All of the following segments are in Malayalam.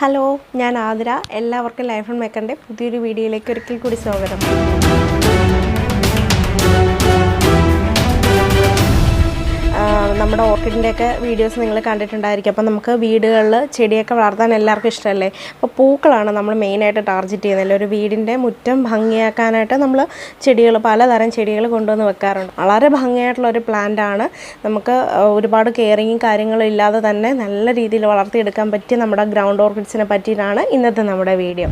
ഹലോ, ഞാൻ ആതിര. എല്ലാവർക്കും ലൈഫ് ആൻഡ് മേക്കറിൻ്റെ പുതിയൊരു വീഡിയോയിലേക്ക് ഒരിക്കൽ കൂടി സ്വാഗതം. നമ്മുടെ ഓർക്കിഡിൻ്റെയൊക്കെ വീഡിയോസ് നിങ്ങൾ കണ്ടിട്ടുണ്ടായിരിക്കും. അപ്പോൾ നമുക്ക് വീടുകളിൽ ചെടിയൊക്കെ വളർത്താൻ എല്ലാവർക്കും ഇഷ്ടമല്ലേ. അപ്പോൾ പൂക്കളാണ് നമ്മൾ മെയിനായിട്ട് ടാർഗറ്റ് ചെയ്യുന്നത്. ഒരു വീടിൻ്റെ മുറ്റം ഭംഗിയാക്കാനായിട്ട് നമ്മൾ പലതരം ചെടികൾ കൊണ്ടുവന്ന് വെക്കാറുണ്ട്. വളരെ ഭംഗിയായിട്ടുള്ളൊരു പ്ലാന്റാണ്. നമുക്ക് ഒരുപാട് കെയറിങ്ങും കാര്യങ്ങളും ഇല്ലാതെ തന്നെ നല്ല രീതിയിൽ വളർത്തിയെടുക്കാൻ പറ്റിയ നമ്മുടെ ഗ്രൗണ്ട് ഓർക്കിഡ്സിനെ പറ്റിയിട്ടാണ് ഇന്നത്തെ നമ്മുടെ വീഡിയോ.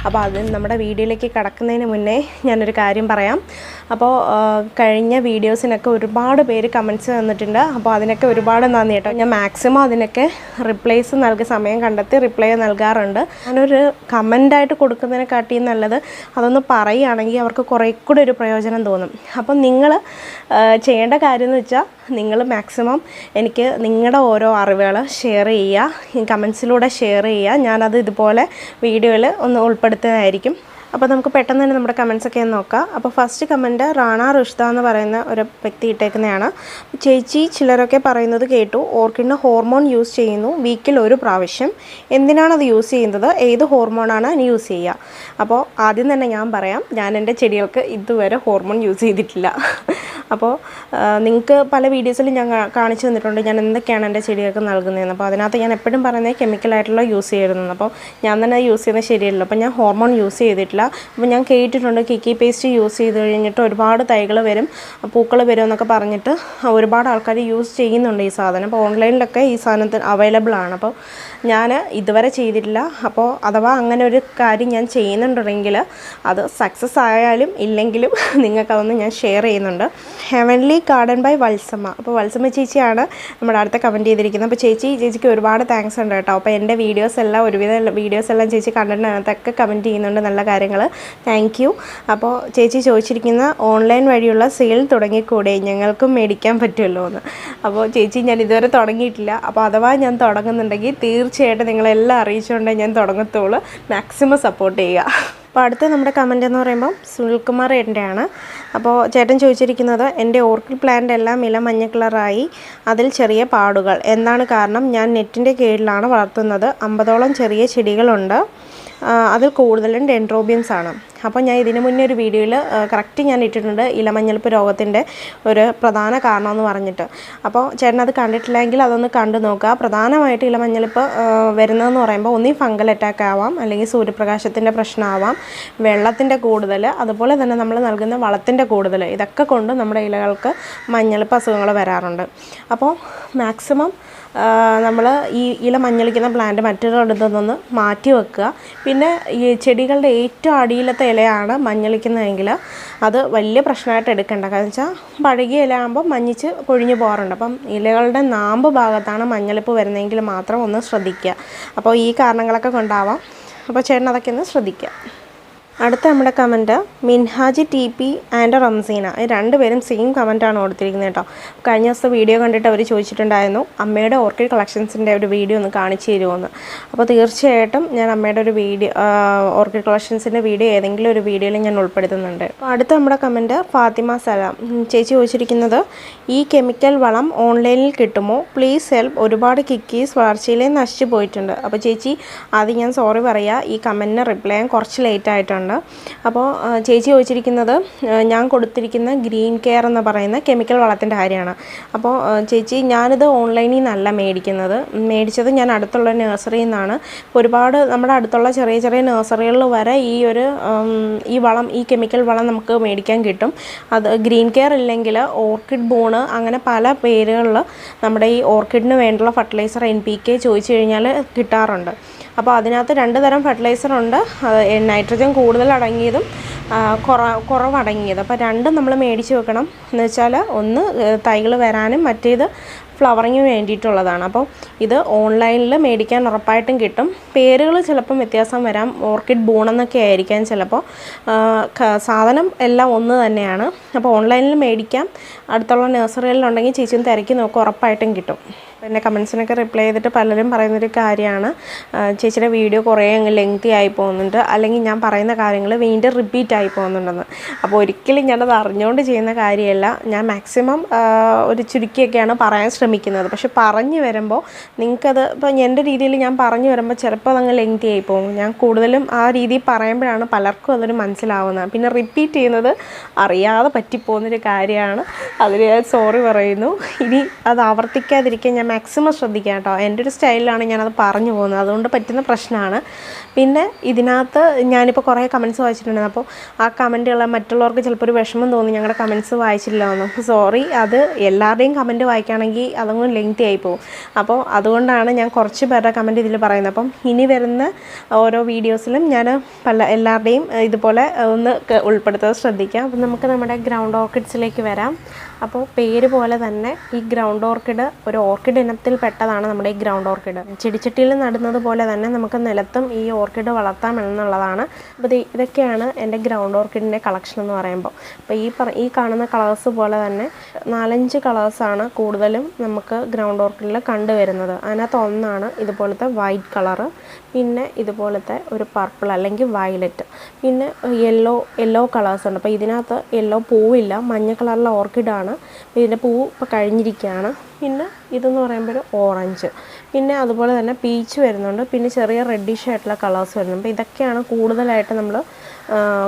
അപ്പോൾ അത് നമ്മുടെ വീഡിയോയിലേക്ക് കടക്കുന്നതിന് മുന്നേ ഞാനൊരു കാര്യം പറയാം. അപ്പോൾ കഴിഞ്ഞ വീഡിയോസിനൊക്കെ ഒരുപാട് പേര് കമൻറ്റ്സ് തന്നിട്ടുണ്ട്. അപ്പോൾ അതിനൊക്കെ ഒരുപാട് നന്ദി കേട്ടോ. ഞാൻ മാക്സിമം അതിനൊക്കെ സമയം കണ്ടെത്തി റിപ്ലൈ നൽകാറുണ്ട്. ഞാനൊരു കമൻ്റായിട്ട് കൊടുക്കുന്നതിനെക്കാട്ടിയും നല്ലത് അതൊന്ന് പറയുകയാണെങ്കിൽ അവർക്ക് കുറേ കൂടെ ഒരു പ്രയോജനം തോന്നും. അപ്പം നിങ്ങൾ ചെയ്യേണ്ട കാര്യം എന്ന് വെച്ചാൽ നിങ്ങൾ മാക്സിമം എനിക്ക് നിങ്ങളുടെ ഓരോ അറിവുകൾ ഷെയർ ചെയ്യുക, കമൻസിലൂടെ ഷെയർ ചെയ്യുക. ഞാനത് ഇതുപോലെ വീഡിയോയിൽ ഒന്ന് ഉൾപ്പെടുത്തുന്നതായിരിക്കും. അപ്പോൾ നമുക്ക് പെട്ടെന്ന് തന്നെ നമ്മുടെ കമൻസൊക്കെ ഒന്ന് നോക്കാം. അപ്പോൾ ഫസ്റ്റ് കമൻറ്റ് റാണ റുഷ്ദ എന്ന് പറയുന്ന ഒരു വ്യക്തി ഇട്ടേക്കുന്നതാണ്. ചേച്ചി, ചിലരൊക്കെ പറയുന്നത് കേട്ടു ഓർക്കിഡിന് ഹോർമോൺ യൂസ് ചെയ്യുന്നു വീക്കിൽ ഒരു പ്രാവശ്യം. എന്തിനാണത് യൂസ് ചെയ്യുന്നത്? ഏത് ഹോർമോണാണ് അതിന് യൂസ് ചെയ്യുക? അപ്പോൾ ആദ്യം തന്നെ ഞാൻ പറയാം, ഞാൻ എൻ്റെ ചെടികൾക്ക് ഇതുവരെ ഹോർമോൺ യൂസ് ചെയ്തിട്ടില്ല. അപ്പോൾ നിങ്ങൾക്ക് പല വീഡിയോസിലും ഞാൻ കാണിച്ചു തന്നിട്ടുണ്ട് ഞാൻ എന്തൊക്കെയാണ് എൻ്റെ ചെടികൾക്ക് നൽകുന്നതെന്ന്. അപ്പോൾ അതിനകത്ത് ഞാൻ എപ്പോഴും പറയുന്നത് കെമിക്കലായിട്ടുള്ള യൂസ് ചെയ്തിരുന്നത്. അപ്പോൾ ഞാൻ തന്നെ യൂസ് ചെയ്യുന്നത് ശരിയല്ലോ. അപ്പോൾ ഞാൻ ഹോർമോൺ യൂസ് ചെയ്തിട്ടില്ല. അപ്പോൾ ഞാൻ കേട്ടിട്ടുണ്ട് കിക്കി പേസ്റ്റ് യൂസ് ചെയ്ത് കഴിഞ്ഞിട്ട് ഒരുപാട് തൈകൾ വരും, പൂക്കൾ വരും എന്നൊക്കെ പറഞ്ഞിട്ട് ഒരുപാട് ആൾക്കാർ യൂസ് ചെയ്യുന്നുണ്ട് ഈ സാധനം. അപ്പോൾ ഓൺലൈനിലൊക്കെ ഈ സാധനത്തിന് അവൈലബിൾ ആണ്. അപ്പോൾ ഞാൻ ഇതുവരെ ചെയ്തിട്ടില്ല. അപ്പോൾ അഥവാ അങ്ങനെ ഒരു കാര്യം ഞാൻ ചെയ്യുന്നുണ്ടെങ്കിൽ അത് സക്സസ് ആയാലും ഇല്ലെങ്കിലും നിങ്ങൾക്കതൊന്ന് ഞാൻ ഷെയർ ചെയ്യുന്നുണ്ട്. Heavenly garden by Valsamma. അപ്പോൾ വത്സമ്മ ചേച്ചിയാണ് നമ്മുടെ അടുത്ത കമൻറ്റ് ചെയ്തിരിക്കുന്നത്. അപ്പോൾ ചേച്ചിക്ക് ഒരുപാട് താങ്ക്സ് ഉണ്ട് കേട്ടോ. അപ്പോൾ എൻ്റെ ഒരുവിധ വീഡിയോസ് എല്ലാം ചേച്ചി കണ്ടിട്ടിനകത്തൊക്കെ കമൻറ്റ് ചെയ്യുന്നുണ്ട് നല്ല കാര്യങ്ങൾ. Thank you. അപ്പോൾ ചേച്ചി ചോദിച്ചിരിക്കുന്ന ഓൺലൈൻ വഴിയുള്ള സെയിൽ തുടങ്ങിക്കൂടെ, ഞങ്ങൾക്കും മേടിക്കാൻ പറ്റുമല്ലോ എന്ന്. അപ്പോൾ ചേച്ചി, ഞാൻ ഇതുവരെ തുടങ്ങിയിട്ടില്ല. അപ്പോൾ അഥവാ ഞാൻ തുടങ്ങുന്നുണ്ടെങ്കിൽ തീർച്ചയായിട്ടും നിങ്ങളെല്ലാം അറിയിച്ചുകൊണ്ടേ ഞാൻ തുടങ്ങത്തുള്ളൂ. മാക്സിമം സപ്പോർട്ട് ചെയ്യുക. അപ്പോൾ അടുത്ത നമ്മുടെ കമൻ്റ് എന്ന് പറയുമ്പം സുനിൽകുമാർ ഏട്ടൻ്റെയാണ്. അപ്പോൾ ചേട്ടൻ ചോദിച്ചിരിക്കുന്നത് എൻ്റെ ഓർക്കിഡ് പ്ലാന്റ് എല്ലാം ഇല മഞ്ഞ കളറായി, അതിൽ ചെറിയ പാടുകൾ, എന്താണ് കാരണം? ഞാൻ നെറ്റിൻ്റെ കീഴിലാണ് വളർത്തുന്നത്. 50ഓളം ചെറിയ ചെടികളുണ്ട്, അതിൽ കൂടുതലും ഡെൻഡ്രോബിയംസ് ആണ്. അപ്പോൾ ഞാൻ ഇതിന് മുന്നേ ഒരു വീഡിയോയിൽ കറക്റ്റ് ഞാൻ ഇട്ടിട്ടുണ്ട് ഇലമഞ്ഞളിപ്പ് രോഗത്തിൻ്റെ ഒരു പ്രധാന കാരണമെന്ന് പറഞ്ഞിട്ട്. അപ്പോൾ ചേട്ടൻ അത് കണ്ടിട്ടില്ലെങ്കിൽ അതൊന്ന് കണ്ടു നോക്കുക. പ്രധാനമായിട്ട് ഇലമഞ്ഞളിപ്പ് വരുന്നതെന്ന് പറയുമ്പോൾ ഒന്നീ ഫംഗൽ അറ്റാക്ക് ആവാം, അല്ലെങ്കിൽ സൂര്യപ്രകാശത്തിൻ്റെ പ്രശ്നമാവാം, വെള്ളത്തിൻ്റെ കൂടുതൽ, അതുപോലെ തന്നെ നമ്മൾ നൽകുന്ന വളത്തിൻ്റെ കൂടുതൽ, ഇതൊക്കെ കൊണ്ട് നമ്മുടെ ഇലകൾക്ക് മഞ്ഞളിപ്പ് അസുഖങ്ങൾ വരാറുണ്ട്. അപ്പോൾ മാക്സിമം നമ്മൾ ഈ ഇല മഞ്ഞളിക്കുന്ന പ്ലാന്റ് മറ്റൊരിടത്തു നിന്ന് മാറ്റി വെക്കുക. പിന്നെ ഈ ചെടികളുടെ ഏറ്റവും അടിയിലത്തെ ഇലയാണ് മഞ്ഞളിക്കുന്നതെങ്കിൽ അത് വലിയ പ്രശ്നമായിട്ട് എടുക്കേണ്ട. കാരണം വെച്ചാൽ പഴകിയ ഇല ആകുമ്പോൾ മഞ്ഞിച്ച് കൊഴിഞ്ഞു പോകാറുണ്ട്. അപ്പം ഇലകളുടെ നാമ്പ് ഭാഗത്താണ് മഞ്ഞളിപ്പ് വരുന്നതെങ്കിൽ മാത്രം ഒന്ന് ശ്രദ്ധിക്കുക. അപ്പോൾ ഈ കാരണങ്ങളൊക്കെ കൊണ്ടാവാം. അപ്പോൾ ചേട്ടൻ അതൊക്കെ ഒന്ന് ശ്രദ്ധിക്കുക. അടുത്ത നമ്മുടെ comment Minhaji T P and Ramseena. രണ്ടുപേരും സെയിം കമൻറ്റാണ് കൊടുത്തിരിക്കുന്നത് കേട്ടോ. കഴിഞ്ഞ ദിവസത്തെ വീഡിയോ കണ്ടിട്ട് അവർ ചോദിച്ചിട്ടുണ്ടായിരുന്നു അമ്മയുടെ ഓർക്കിഡ് കളക്ഷൻസിൻ്റെ ഒരു വീഡിയോ ഒന്ന് കാണിച്ചു തരുമോയെന്ന്. അപ്പോൾ തീർച്ചയായിട്ടും ഞാൻ അമ്മയുടെ ഒരു വീഡിയോ ഓർക്കിഡ് കളക്ഷൻസിൻ്റെ വീഡിയോ ഏതെങ്കിലും ഒരു വീഡിയോയിൽ ഞാൻ ഉൾപ്പെടുത്തുന്നുണ്ട്. അപ്പോൾ അടുത്ത നമ്മുടെ കമൻറ്റ് ഫാത്തിമ സലാം. ചേച്ചി ചോദിച്ചിരിക്കുന്നത് ഈ കെമിക്കൽ വളം ഓൺലൈനിൽ കിട്ടുമോ? Please help. ഒരുപാട് കിക്കീസ് വളർച്ചയിലേ നശിച്ചു പോയിട്ടുണ്ട്. അപ്പോൾ ചേച്ചി, അത് ഞാൻ സോറി പറയുക, ഈ കമൻറ്റിന് റിപ്ലൈ ചെയ്യാൻ കുറച്ച് ലേറ്റ് ആയിട്ടുണ്ട്. അപ്പോൾ ചേച്ചി ചോദിച്ചിരിക്കുന്നത് ഞാൻ കൊടുത്തിരിക്കുന്ന ഗ്രീൻ കെയർ എന്ന് പറയുന്ന കെമിക്കൽ വളത്തിൻ്റെ കാര്യമാണ്. അപ്പോൾ ചേച്ചി, ഞാനിത് ഓൺലൈനിൽ നിന്നല്ല മേടിച്ചത് ഞാൻ അടുത്തുള്ള നഴ്സറിയിൽ നിന്നാണ്. ഒരുപാട് നമ്മുടെ അടുത്തുള്ള ചെറിയ ചെറിയ നഴ്സറികളിൽ വരെ ഈ കെമിക്കൽ വളം നമുക്ക് മേടിക്കാൻ കിട്ടും. അത് ഗ്രീൻ കെയർ ഇല്ലെങ്കിൽ ഓർക്കിഡ് ബോണ്, അങ്ങനെ പല പേരുകളിൽ നമ്മുടെ ഈ ഓർക്കിഡിന് വേണ്ടുള്ള ഫെർട്ടിലൈസർ NPK ചോദിച്ചു കഴിഞ്ഞാൽ കിട്ടാറുണ്ട്. അപ്പോൾ അതിനകത്ത് 2 തരം ഫെർട്ടിലൈസർ ഉണ്ട്, നൈട്രജൻ കൂടുതൽ അടങ്ങിയതും കുറവടങ്ങിയത്. അപ്പോൾ രണ്ടും നമ്മൾ മേടിച്ച് വെക്കണം. എന്ന് വെച്ചാൽ ഒന്ന് തൈകൾ വരാനും മറ്റേത് ഫ്ലവറിങ്ങിന് വേണ്ടിയിട്ടുള്ളതാണ്. അപ്പോൾ ഇത് ഓൺലൈനിൽ മേടിക്കാൻ ഉറപ്പായിട്ടും കിട്ടും. പേരുകൾ ചിലപ്പം വ്യത്യാസം വരാം. ഓർക്കിഡ് ബൂണെന്നൊക്കെ ആയിരിക്കാം ചിലപ്പോൾ. സാധനം എല്ലാം ഒന്ന് തന്നെയാണ്. അപ്പോൾ ഓൺലൈനിൽ മേടിക്കാം. അടുത്തുള്ള നഴ്സറികളിലുണ്ടെങ്കിൽ ചേച്ചിയും തിരക്കി നോക്കുക, ഉറപ്പായിട്ടും കിട്ടും. പിന്നെ കമൻസിനൊക്കെ റിപ്ലൈ ചെയ്തിട്ട് പലരും പറയുന്നൊരു കാര്യമാണ്, ചേച്ചിയുടെ വീഡിയോ കുറേ അങ്ങ് ലെങ്തി ആയി പോകുന്നുണ്ട്, അല്ലെങ്കിൽ ഞാൻ പറയുന്ന കാര്യങ്ങൾ വീണ്ടും റിപ്പീറ്റ് ആയി പോകുന്നുണ്ടെന്ന്. അപ്പോൾ ഒരിക്കലും ഞാനത് അറിഞ്ഞുകൊണ്ട് ചെയ്യുന്ന കാര്യമല്ല. ഞാൻ മാക്സിമം ഒരു ചുരുക്കിയൊക്കെയാണ് പറയാൻ ശ്രമിക്കുന്നത്. പക്ഷെ പറഞ്ഞു വരുമ്പോൾ നിങ്ങൾക്കത് ഇപ്പോൾ എൻ്റെ രീതിയിൽ ഞാൻ പറഞ്ഞു വരുമ്പോൾ ചിലപ്പോൾ അതങ്ങ് ലെങ്തി ആയി പോകും. ഞാൻ കൂടുതലും ആ രീതിയിൽ പറയുമ്പോഴാണ് പലർക്കും അതൊരു മനസ്സിലാവുന്നത്. പിന്നെ റിപ്പീറ്റ് ചെയ്യുന്നത് അറിയാതെ പറ്റിപ്പോകുന്നൊരു കാര്യമാണ്. അതിൽ ഞാൻ സോറി പറയുന്നു. ഇനി അത് ആവർത്തിക്കാതിരിക്കാൻ ഞാൻ മാക്സിമം ശ്രദ്ധിക്കാം കേട്ടോ. എൻ്റെ ഒരു സ്റ്റൈലിലാണ് ഞാനത് പറഞ്ഞു പോകുന്നത്, അതുകൊണ്ട് പറ്റുന്ന പ്രശ്നമാണ്. പിന്നെ ഇതിനകത്ത് ഞാനിപ്പോൾ കുറേ കമൻറ്റ്സ് വായിച്ചിട്ടുണ്ട്. അപ്പോൾ ആ കമൻറ്റുകൾ മറ്റുള്ളവർക്ക് ചിലപ്പോൾ ഒരു വിഷമം തോന്നി, ഞങ്ങളുടെ കമൻറ്റ്സ് വായിച്ചില്ല എന്ന്. സോറി, അത് എല്ലാവരുടെയും കമൻറ്റ് വായിക്കുകയാണെങ്കിൽ അതങ്ങ് ലെങ്തി ആയി പോകും. അപ്പോൾ അതുകൊണ്ടാണ് ഞാൻ കുറച്ച് പേരുടെ കമൻറ്റ് ഇതിൽ പറയുന്നത്. അപ്പം ഇനി വരുന്ന ഓരോ വീഡിയോസിലും ഞാൻ എല്ലാവരുടെയും ഇതുപോലെ ഒന്ന് ഉൾപ്പെടുത്താൻ ശ്രദ്ധിക്കാം. അപ്പം നമുക്ക് നമ്മുടെ ഗ്രൗണ്ട് ഓർക്കിഡ്സിലേക്ക് വരാം. അപ്പോൾ പേര് പോലെ തന്നെ ഈ ഗ്രൗണ്ട് ഓർക്കിഡ് ഒരു ഓർക്കിഡ് ഇനത്തിൽ പെട്ടതാണ് നമ്മുടെ ഈ ഗ്രൗണ്ട് ഓർക്കിഡ്. ചെടിച്ചട്ടിയിൽ നടുന്നത് പോലെ തന്നെ നമുക്ക് നിലത്തും ഈ ഓർക്കിഡ് വളർത്താം എന്നുള്ളതാണ്. അപ്പോൾ ഇതൊക്കെയാണ് എൻ്റെ ഗ്രൗണ്ട് ഓർക്കിഡിൻ്റെ കളക്ഷൻ എന്ന് പറയുമ്പോൾ. അപ്പോൾ ഈ കാണുന്ന കളേഴ്സ് പോലെ തന്നെ 4-5 കളേഴ്സാണ് കൂടുതലും നമുക്ക് ഗ്രൗണ്ട് ഓർക്കിഡിൽ കണ്ടുവരുന്നത്. അതിനകത്ത് ഒന്നാണ് ഇതുപോലത്തെ വൈറ്റ് കളറ്, പിന്നെ ഇതുപോലത്തെ ഒരു പർപ്പിൾ അല്ലെങ്കിൽ വയലറ്റ്, പിന്നെ യെല്ലോ കളേഴ്സ് ഉണ്ട്. അപ്പോൾ ഇതിനകത്ത് യെല്ലോ പൂവില്ല, മഞ്ഞ കളറിലെ ഓർക്കിഡാണ്. ഇതിൻ്റെ പൂവ് ഇപ്പോൾ കഴിഞ്ഞിരിക്കുകയാണ്. പിന്നെ ഇതെന്ന് പറയുമ്പോൾ ഒരു ഓറഞ്ച്, പിന്നെ അതുപോലെ തന്നെ പീച്ച് വരുന്നുണ്ട്, പിന്നെ ചെറിയ റെഡിഷ് ആയിട്ടുള്ള കളേഴ്സ് വരുന്നുണ്ട്. അപ്പോൾ ഇതൊക്കെയാണ് കൂടുതലായിട്ട് നമ്മൾ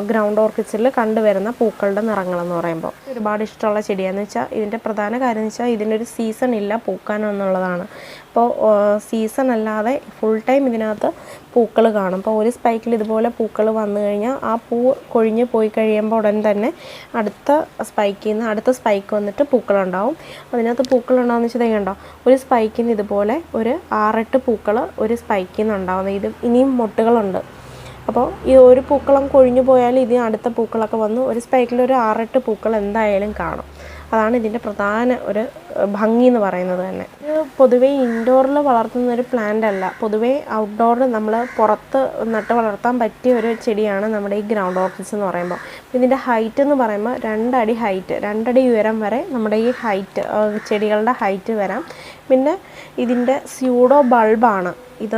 ഗ്രൗണ്ട് ഓർക്കിഡ്സിൽ കണ്ടുവരുന്ന പൂക്കളുടെ നിറങ്ങളെന്ന് പറയുമ്പോൾ. ഒരുപാട് ഇഷ്ടമുള്ള ചെടിയാണെന്ന് വെച്ചാൽ ഇതിൻ്റെ പ്രധാന കാര്യം എന്ന് വെച്ചാൽ ഇതിനൊരു സീസൺ ഇല്ല പൂക്കാനെന്നുള്ളതാണ്. അപ്പോൾ സീസൺ അല്ലാതെ ഫുൾ ടൈം ഇതിനകത്ത് പൂക്കൾ കാണും. അപ്പോൾ ഒരു സ്പൈക്കിൽ ഇതുപോലെ പൂക്കൾ വന്നു കഴിഞ്ഞാൽ ആ പൂ കൊഴിഞ്ഞ് പോയി കഴിയുമ്പോൾ ഉടൻ തന്നെ അടുത്ത സ്പൈക്കിൽ നിന്ന് അടുത്ത സ്പൈക്ക് വന്നിട്ട് പൂക്കളുണ്ടാവും. അതിനകത്ത് പൂക്കളുണ്ടാവുമെന്ന് വെച്ചാൽ കണ്ടോ, ഒരു സ്പൈക്കിൽ നിന്ന് ഇതുപോലെ ഒരു 6-8 പൂക്കൾ ഒരു സ്പൈക്കിൽ നിന്ന് ഉണ്ടാവുന്നത്. ഇത് ഇനിയും മൊട്ടുകളുണ്ട്. അപ്പോൾ ഈ ഒരു പൂക്കളം കൊഴിഞ്ഞു പോയാൽ ഇതിന് അടുത്ത പൂക്കളൊക്കെ വന്ന് ഒരു സ്പൈക്കിൽ ഒരു 6-8 പൂക്കൾ എന്തായാലും കാണും. അതാണ് ഇതിൻ്റെ പ്രധാന ഒരു ഭംഗി എന്ന് പറയുന്നത് തന്നെ. ഇത് പൊതുവേ ഇൻഡോറിൽ വളർത്തുന്ന ഒരു പ്ലാന്റ് അല്ല. പൊതുവേ ഔട്ട്ഡോറിൽ നമ്മൾ പുറത്ത് നട്ട് വളർത്താൻ പറ്റിയ ഒരു ചെടിയാണ് നമ്മുടെ ഈ ഗ്രൗണ്ട് ഓർക്കിഡ്സ് എന്ന് പറയുമ്പോൾ. ഇതിൻ്റെ ഹൈറ്റ് എന്ന് പറയുമ്പോൾ 2 അടി ഹൈറ്റ്, 2 അടി ഉയരം വരെ നമ്മുടെ ഈ ഹൈറ്റ് ചെടികളുടെ ഹൈറ്റ് വരാം. പിന്നെ ഇതിൻ്റെ സ്യൂഡോ ബൾബാണ് ഇത്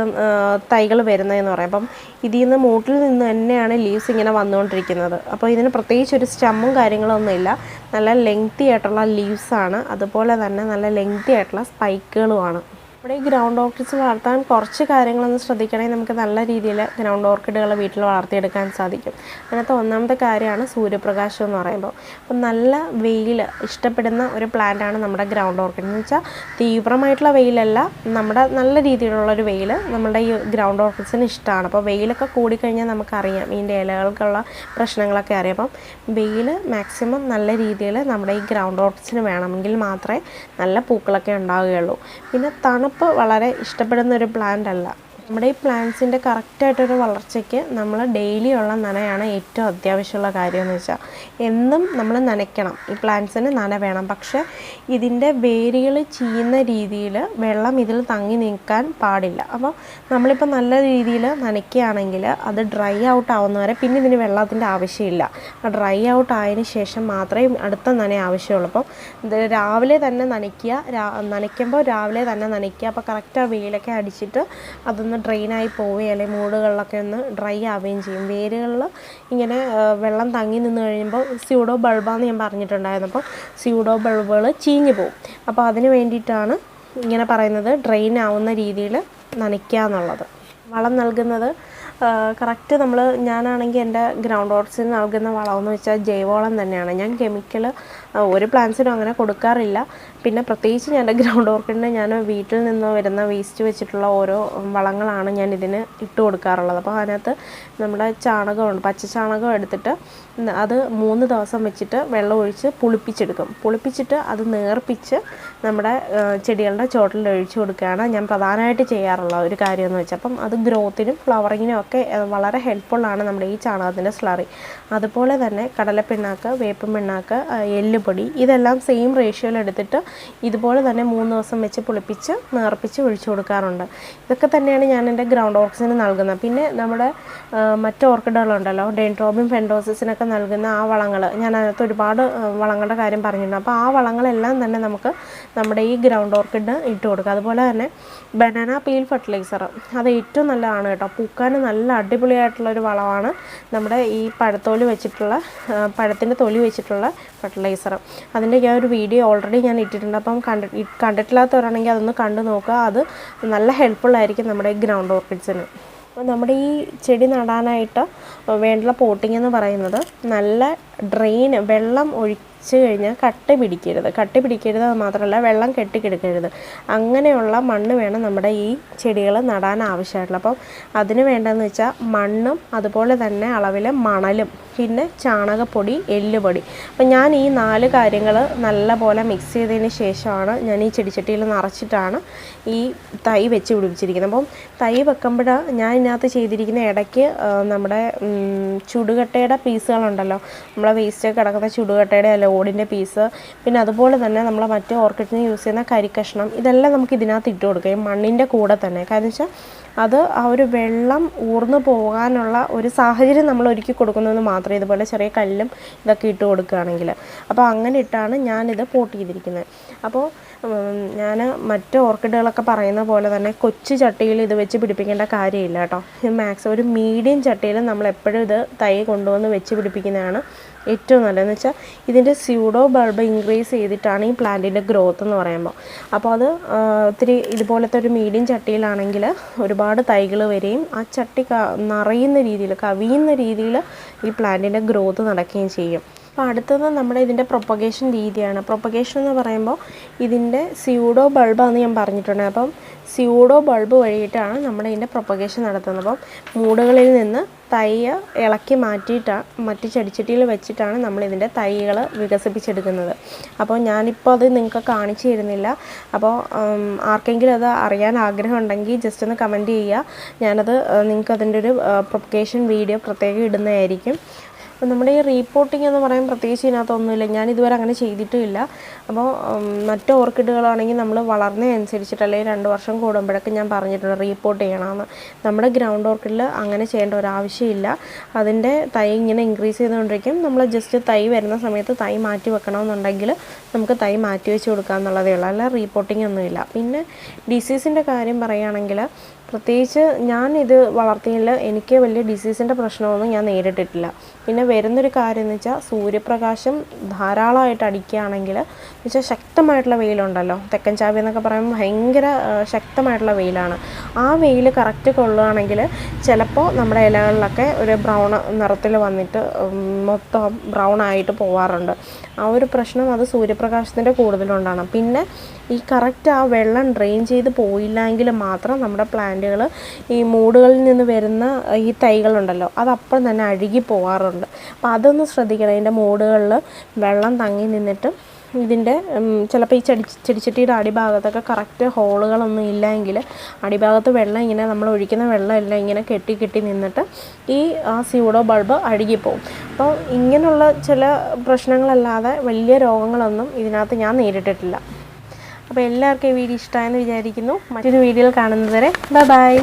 തൈകൾ വരുന്നതെന്ന് പറയും. അപ്പം ഇതിൽ നിന്ന് മൂട്ടിൽ നിന്ന് തന്നെയാണ് ലീവ്സ് ഇങ്ങനെ വന്നുകൊണ്ടിരിക്കുന്നത്. അപ്പോൾ ഇതിന് പ്രത്യേകിച്ച് ഒരു സ്റ്റമ്മും കാര്യങ്ങളൊന്നുമില്ല. നല്ല ലെങ്തി ആയിട്ടുള്ള ലീവ്സാണ്, അതുപോലെ തന്നെ നല്ല ലെങ്തി ആയിട്ടുള്ള സ്പൈക്കുകളുമാണ്. നമ്മുടെ ഈ ഗ്രൗണ്ട് ഓർക്കിഡ്സ് വളർത്താൻ കുറച്ച് കാര്യങ്ങളൊന്ന് ശ്രദ്ധിക്കണമെങ്കിൽ നമുക്ക് നല്ല രീതിയിൽ ഗ്രൗണ്ട് ഓർക്കിഡുകൾ വീട്ടിൽ വളർത്തിയെടുക്കാൻ സാധിക്കും. അതിനകത്ത് ഒന്നാമത്തെ കാര്യമാണ് സൂര്യപ്രകാശം എന്ന് പറയുമ്പോൾ. അപ്പം നല്ല വെയിൽ ഇഷ്ടപ്പെടുന്ന ഒരു പ്ലാന്റാണ് നമ്മുടെ ഗ്രൗണ്ട് ഓർക്കിഡ്. എന്ന് വെച്ചാൽ തീവ്രമായിട്ടുള്ള വെയിലല്ല, നമ്മുടെ നല്ല രീതിയിലുള്ളൊരു വെയിൽ നമ്മുടെ ഈ ഗ്രൗണ്ട് ഓർക്കിഡ്സിന് ഇഷ്ടമാണ്. അപ്പോൾ വെയിലൊക്കെ കൂടിക്കഴിഞ്ഞാൽ നമുക്കറിയാം ഇതിൻ്റെ ഇലകൾക്കുള്ള പ്രശ്നങ്ങളൊക്കെ അറിയാം. അപ്പം വെയിൽ മാക്സിമം നല്ല രീതിയിൽ നമ്മുടെ ഈ ഗ്രൗണ്ട് ഓർക്കിഡ്സിന് വേണമെങ്കിൽ മാത്രമേ നല്ല പൂക്കളൊക്കെ ഉണ്ടാവുകയുള്ളൂ. പിന്നെ തണുപ്പ് വളരെ ഇഷ്ടപ്പെടുന്ന ഒരു പ്ലാന്റ് അല്ല. നമ്മുടെ ഈ പ്ലാന്റ്സിൻ്റെ കറക്റ്റായിട്ടൊരു വളർച്ചയ്ക്ക് നമ്മൾ ഡെയിലി ഉള്ള നനയാണ് ഏറ്റവും അത്യാവശ്യമുള്ള കാര്യമെന്ന് വെച്ചാൽ. എന്നും നമ്മൾ നനയ്ക്കണം, ഈ പ്ലാന്റ്സിന് നന വേണം. പക്ഷേ ഇതിൻ്റെ വേരുകൾ ചീയുന്ന രീതിയിൽ വെള്ളം ഇതിൽ തങ്ങി നിൽക്കാൻ പാടില്ല. അപ്പോൾ നമ്മളിപ്പോൾ നല്ല രീതിയിൽ നനയ്ക്കുകയാണെങ്കിൽ അത് ഡ്രൈ ഔട്ട് ആവുന്നവരെ പിന്നെ ഇതിന് വെള്ളത്തിൻ്റെ ആവശ്യമില്ല. ഡ്രൈ ഔട്ട് ആയതിന് ശേഷം മാത്രമേ അടുത്ത നന ആവശ്യമുള്ളൂ. അപ്പം ഇത് രാവിലെ തന്നെ നനയ്ക്കുമ്പോൾ രാവിലെ തന്നെ നനയ്ക്കുക. അപ്പോൾ കറക്റ്റ് ആ വെയിലൊക്കെ അടിച്ചിട്ട് അതൊന്ന് ഡ്രെയിനായി പോവുകയും അല്ലെങ്കിൽ മൂടുകളിലൊക്കെ ഒന്ന് ഡ്രൈ ആവുകയും ചെയ്യും. വേരുകളിൽ ഇങ്ങനെ വെള്ളം തങ്ങി നിന്ന് കഴിയുമ്പോൾ സ്യൂഡോ ബൾബാന്ന് ഞാൻ പറഞ്ഞിട്ടുണ്ടായിരുന്നു. അപ്പോൾ സ്യൂഡോ ബൾബുകൾ ചീഞ്ഞു പോകും. അപ്പോൾ അതിന് വേണ്ടിയിട്ടാണ് ഇങ്ങനെ പറയുന്നത്, ഡ്രെയിൻ ആവുന്ന രീതിയിൽ നനയ്ക്കുക എന്നുള്ളത്. വളം നൽകുന്നത് കറക്റ്റ് ഞാനാണെങ്കിൽ എൻ്റെ ഗ്രൗണ്ട് ഓർക്കിഡ്സിന് നൽകുന്ന വളമെന്ന് വെച്ചാൽ ജൈവവളം തന്നെയാണ്. ഞാൻ കെമിക്കൽ ഒരു പ്ലാന്റ്സിനും അങ്ങനെ കൊടുക്കാറില്ല. പിന്നെ പ്രത്യേകിച്ച് ഞാൻ എൻ്റെ ഗ്രൗണ്ട് ഓർക്കിഡിന് ഞാൻ വീട്ടിൽ നിന്ന് വരുന്ന വേസ്റ്റ് വെച്ചിട്ടുള്ള ഓരോ വളങ്ങളാണ് ഞാൻ ഇതിന് ഇട്ട് കൊടുക്കാറുള്ളത്. അപ്പോൾ അതിനകത്ത് നമ്മുടെ ചാണകമുണ്ട്, പച്ച ചാണകം എടുത്തിട്ട് അത് 3 ദിവസം വെച്ചിട്ട് വെള്ളം ഒഴിച്ച് പുളിപ്പിച്ചിട്ട് അത് നേർപ്പിച്ച് നമ്മുടെ ചെടികളുടെ ചോട്ടിൽ ഒഴിച്ചു കൊടുക്കുകയാണ് ഞാൻ പ്രധാനമായിട്ട് ചെയ്യാറുള്ള ഒരു കാര്യമെന്ന് വെച്ചാൽ. അപ്പം അത് ഗ്രോത്തിനും ഫ്ലവറിങ്ങിനും ഒക്കെ വളരെ ഹെൽപ്ഫുള്ളാണ് നമ്മുടെ ഈ ചാണകത്തിൻ്റെ സ്ലറി. അതുപോലെ തന്നെ കടലപ്പിണ്ണാക്ക്, വേപ്പൻ പിണ്ണാക്ക്, എല്ലുപൊടി എല്ലുപൊടി ഇതെല്ലാം സെയിം റേഷ്യോയിൽ എടുത്തിട്ട് ഇതുപോലെ തന്നെ 3 ദിവസം വെച്ച് പുളിപ്പിച്ച് നേർപ്പിച്ച് ഒഴിച്ചു കൊടുക്കാറുണ്ട്. ഇതൊക്കെ തന്നെയാണ് ഞാൻ എൻ്റെ ഗ്രൗണ്ട് ഓർക്കിഡ്സിന് നൽകുന്നത്. പിന്നെ നമ്മുടെ മറ്റ് ഓർക്കിഡുകളുണ്ടല്ലോ, ഡെൻഡ്രോബിയം ഫെൻഡോസിസിനൊക്കെ നൽകുന്ന ആ വളങ്ങൾ, ഞാൻ അതിനകത്ത് ഒരുപാട് വളങ്ങളുടെ കാര്യം പറഞ്ഞിട്ടുണ്ട്. അപ്പോൾ ആ വളങ്ങളെല്ലാം തന്നെ നമുക്ക് നമ്മുടെ ഈ ഗ്രൗണ്ട് ഓർക്കിഡിന് ഇട്ട് കൊടുക്കുക. അതുപോലെ തന്നെ ബനാന പീൽ ഫെർട്ടിലൈസർ അത് ഏറ്റവും നല്ലതാണ് കേട്ടോ. പൂക്കാൻ നല്ല അടിപൊളിയായിട്ടുള്ളൊരു വളമാണ് നമ്മുടെ ഈ പഴത്തിൻ്റെ തൊലി വെച്ചിട്ടുള്ള ഫെർട്ടിലൈസർ. അതിൻ്റെ ഞാൻ ഒരു വീഡിയോ ഓൾറെഡി ഞാൻ ഇട്ടിട്ടുണ്ട്. അപ്പം കണ്ടിട്ടില്ലാത്തവരാണെങ്കിൽ അതൊന്ന് കണ്ടു നോക്കുക. അത് നല്ല ഹെൽപ്ഫുള്ളായിരിക്കും നമ്മുടെ ഈ ഗ്രൗണ്ട് ഓർക്കിഡ്സിന്. അപ്പോൾ നമ്മുടെ ഈ ചെടി നടാനായിട്ട് വേണ്ടുള്ള പോട്ടിംഗ് എന്ന് പറയുന്നത് നല്ല വെള്ളം ഒഴിച്ച് കഴിഞ്ഞാൽ കട്ടി പിടിക്കരുത് മാത്രമല്ല വെള്ളം കെട്ടിക്കിടക്കരുത്. അങ്ങനെയുള്ള മണ്ണ് വേണം നമ്മുടെ ഈ ചെടികൾ നടാൻ ആവശ്യമായിട്ടുള്ളത്. അപ്പം അതിന് വേണ്ടതെന്ന് വെച്ചാൽ മണ്ണും അതുപോലെ തന്നെ അളവിൽ മണലും പിന്നെ ചാണകപ്പൊടി, എല്ലുപൊടി. അപ്പം ഞാൻ ഈ 4 കാര്യങ്ങൾ നല്ലപോലെ മിക്സ് ചെയ്തതിന് ശേഷമാണ് ഞാൻ ഈ ചെടിച്ചട്ടിയിൽ നിറച്ചിട്ടാണ് ഈ തൈ വെച്ച് പിടിപ്പിച്ചിരിക്കുന്നത്. അപ്പം തൈ വെക്കുമ്പോൾ ഞാൻ ഇതിനകത്ത് ചെയ്തിരിക്കുന്ന ഇടയ്ക്ക് നമ്മുടെ ചുടുകട്ടയുടെ പീസുകളുണ്ടല്ലോ, നമ്മളെ വേസ്റ്റ് കിടക്കുന്ന ചുടുകട്ടയുടെ അല്ല ഓടിൻ്റെ പീസ്, പിന്നെ അതുപോലെ തന്നെ നമ്മൾ മറ്റ് ഓർക്കിഡിന് യൂസ് ചെയ്യുന്ന കരിക്കഷ്ണം, ഇതെല്ലാം നമുക്ക് ഇതിനകത്ത് ഇട്ട് കൊടുക്കുക മണ്ണിൻ്റെ കൂടെ തന്നെ. കാരണം വെച്ചാൽ അത് ആ ഒരു വെള്ളം ഊർന്നു പോകാനുള്ള ഒരു സാഹചര്യം നമ്മൾ ഒരുക്കി കൊടുക്കുന്നതെന്ന് മാത്രമേ, ഇതുപോലെ ചെറിയ കല്ലും ഇതൊക്കെ ഇട്ട് കൊടുക്കുകയാണെങ്കിൽ. അപ്പോൾ അങ്ങനെ ഇട്ടാണ് ഞാനിത് പോട്ട് ചെയ്തിരിക്കുന്നത്. അപ്പോൾ ഞാൻ മറ്റ് ഓർക്കിഡുകളൊക്കെ പറയുന്ന പോലെ തന്നെ കൊച്ചു ചട്ടിയിൽ ഇത് വെച്ച് പിടിപ്പിക്കേണ്ട കാര്യമില്ല കേട്ടോ. മാക്സിമം ഒരു മീഡിയം ചട്ടിയിൽ നമ്മൾ എപ്പോഴും ഇത് തൈ കൊണ്ടുവന്ന് വെച്ച് പിടിപ്പിക്കുന്നതാണ് ഏറ്റവും നല്ലതെന്ന് വെച്ചാൽ ഇതിൻ്റെ സ്യൂഡോ ബൾബ് ഇൻക്രീസ് ചെയ്തിട്ടാണ് ഈ പ്ലാന്റിൻ്റെ ഗ്രോത്ത് എന്ന് പറയുമ്പോൾ. അപ്പോൾ അത് ഒത്തിരി ഇതുപോലത്തെ ഒരു മീഡിയം ചട്ടിയിലാണെങ്കിൽ ഒരുപാട് തൈകൾ വരികയും ആ ചട്ടി നിറയുന്ന രീതിയിൽ, കവിയുന്ന രീതിയിൽ ഈ പ്ലാന്റിൻ്റെ ഗ്രോത്ത് നടക്കുകയും ചെയ്യും. അപ്പോൾ അടുത്തത് നമ്മുടെ ഇതിൻ്റെ പ്രൊപ്പഗേഷൻ രീതിയാണ്. പ്രൊപ്പഗേഷൻ എന്ന് പറയുമ്പോൾ ഇതിൻ്റെ സ്യൂഡോ ബൾബാണെന്ന് ഞാൻ പറഞ്ഞിട്ടുണ്ട്. അപ്പം സ്യൂഡോ ബൾബ് വഴിയിട്ടാണ് നമ്മുടെ ഇതിൻ്റെ പ്രൊപ്പഗേഷൻ നടത്തുന്നത്. അപ്പം മൂടുകളിൽ നിന്ന് തൈ ഇളക്കി മറ്റ് ചെടിച്ചട്ടിയിൽ വെച്ചിട്ടാണ് നമ്മളിതിൻ്റെ തൈകൾ വികസിപ്പിച്ചെടുക്കുന്നത്. അപ്പോൾ ഞാനിപ്പോൾ അത് നിങ്ങൾക്ക് കാണിച്ചു തരുന്നില്ല. അപ്പോൾ ആർക്കെങ്കിലും അത് അറിയാൻ ആഗ്രഹമുണ്ടെങ്കിൽ ജസ്റ്റ് ഒന്ന് കമൻറ്റ് ചെയ്യുക. ഞാനത് നിങ്ങൾക്ക് അതിൻ്റെ ഒരു പ്രൊപ്പഗേഷൻ വീഡിയോ പ്രത്യേകം ഇടുന്നതായിരിക്കും. അപ്പോൾ നമ്മുടെ ഈ റീപോട്ടിംഗ് എന്ന് പറയുമ്പോൾ പ്രത്യേകിച്ച് ഇതിനകത്തൊന്നുമില്ല, ഞാൻ ഇതുവരെ അങ്ങനെ ചെയ്തിട്ടുമില്ല. അപ്പോൾ മറ്റ് ഓർക്കിഡുകളാണെങ്കിൽ നമ്മൾ വളർന്നതനുസരിച്ചിട്ട് അല്ലെങ്കിൽ 2 വർഷം കൂടുമ്പോഴൊക്കെ ഞാൻ പറഞ്ഞിട്ടുണ്ട് റീപോട്ട് ചെയ്യണമെന്ന്. നമ്മുടെ ഗ്രൗണ്ട് ഓർക്കിഡിൽ അങ്ങനെ ചെയ്യേണ്ട ഒരാവശ്യമില്ല. അതിൻ്റെ തൈ ഇങ്ങനെ ഇൻക്രീസ് ചെയ്തുകൊണ്ടിരിക്കും. നമ്മൾ ജസ്റ്റ് തൈ വരുന്ന സമയത്ത് തൈ മാറ്റി വെക്കണമെന്നുണ്ടെങ്കിൽ നമുക്ക് തൈ മാറ്റി വെച്ച് കൊടുക്കുക എന്നുള്ളതേ ഉള്ളൂ, അല്ല റീപോട്ടിംഗ് ഒന്നുമില്ല. പിന്നെ ഡിസീസിൻ്റെ കാര്യം പറയുകയാണെങ്കിൽ പ്രത്യേകിച്ച് ഞാനിത് വളർത്തിയതിൽ എനിക്ക് വലിയ ഡിസീസിൻ്റെ പ്രശ്നമൊന്നും ഞാൻ നേരിട്ടിട്ടില്ല. പിന്നെ വരുന്നൊരു കാര്യം എന്ന് വെച്ചാൽ സൂര്യപ്രകാശം ധാരാളമായിട്ട് അടിക്കുകയാണെങ്കിൽ എന്ന് വെച്ചാൽ ശക്തമായിട്ടുള്ള വെയിലുണ്ടല്ലോ, തെക്കൻ ചാവി എന്നൊക്കെ പറയുമ്പോൾ ഭയങ്കര ശക്തമായിട്ടുള്ള വെയിലാണ്. ആ വെയിൽ കറക്റ്റ് കൊള്ളുകയാണെങ്കിൽ ചിലപ്പോൾ നമ്മുടെ ഇലകളിലൊക്കെ ഒരു ബ്രൗൺ നിറത്തിൽ വന്നിട്ട് മൊത്തം ബ്രൗൺ ആയിട്ട് പോവാറുണ്ട്. ആ ഒരു പ്രശ്നം അത് സൂര്യപ്രകാശത്തിൻ്റെ കൂടുതലുണ്ടാണ്. പിന്നെ ഈ കറക്റ്റ് ആ വെള്ളം ഡ്രെയിൻ ചെയ്ത് പോയില്ലെങ്കിൽ മാത്രം നമ്മുടെ പ്ലാന്റുകൾ ഈ മൂടുകളിൽ നിന്ന് വരുന്ന ഈ തൈകളുണ്ടല്ലോ അതപ്പം തന്നെ അഴുകി പോവാറുണ്ട്. അപ്പോൾ അതൊന്ന് ശ്രദ്ധിക്കണം. അതിൻ്റെ മൂടുകളിൽ വെള്ളം തങ്ങി നിന്നിട്ട് ഇതിൻ്റെ ചിലപ്പോൾ ഈ ചെടിച്ചട്ടിയുടെ അടിഭാഗത്തൊക്കെ കറക്റ്റ് ഹോളുകളൊന്നും ഇല്ലെങ്കിൽ അടിഭാഗത്ത് വെള്ളം ഇങ്ങനെ നമ്മൾ ഒഴിക്കുന്ന വെള്ളം എല്ലാം ഇങ്ങനെ കെട്ടി നിന്നിട്ട് ഈ സ്യൂഡോ ബൾബ് അഴുകിപ്പോവും. അപ്പോൾ ഇങ്ങനെയുള്ള ചില പ്രശ്നങ്ങളല്ലാതെ വലിയ രോഗങ്ങളൊന്നും ഇതിനകത്ത് ഞാൻ നേരിട്ടിട്ടില്ല. അപ്പോൾ എല്ലാവർക്കും ഈ വീഡിയോ ഇഷ്ടമായെന്ന് വിചാരിക്കുന്നു. മറ്റൊരു വീഡിയോയിൽ കാണുന്നത് വരെ ബൈ.